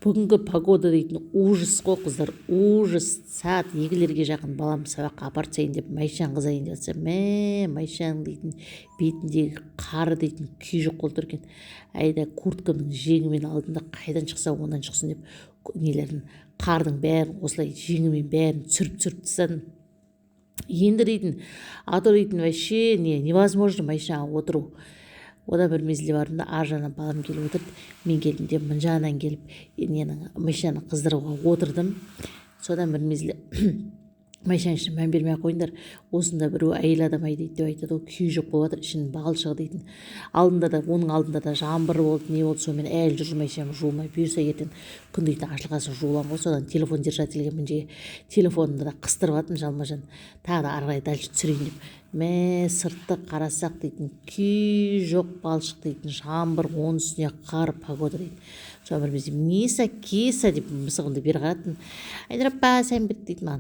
Бүгінгі погода дейтін ужас қой қыздар, ужас. Сағат 2-лерге жақын балам сабаққа апарып тастайын деп Майшан қызайын деп жатса, Майшан дейтін бетіндегі қары дейтін күй жоқ болып тұр екен. Айда курткамның жеңімен алдым да қайдан шықса онан шықсын деп нелерін, қардың бәрін осылай жеңімен бәрін түсіріп тастадым. Енді дейтін, а то дейтін вообще невозможно Майшанға отыру. Одан бір мезгілде бардым да ар жағынан балам келіп отырды, мен келдім деп мына жағынан келіп ненің Майшаны қыздыруға отырдым. Содан бір мезгілде Майшан үшін мән бермей ақ қойыңдар, осында біреу әйел адам дейді деп айтады ғой, күйі жоқ болып жатыр, ішінің балшығы дейтін. Алдында да, оның алдында да жаңбыр болды, не болды, сонымен әлі жүр Майшан жуылмай. Бұйырса ертең күн дейтін ашылғасын жуыламын ғой. Содан телефон держательге мына жерге телефонымды да қыстырып жатырмын жалма-жан, тағы да ары қарай дальше түсірейін деп. Сыртты қарасақ дейтін күй жоқ, балшық дейтін, жаңбыр, оның үстіне қар, погода дейтін. Содан бір мезгілде Миса, Киса деп мысығымды бері қараттым. Айдар апа сән бітті дейді маған.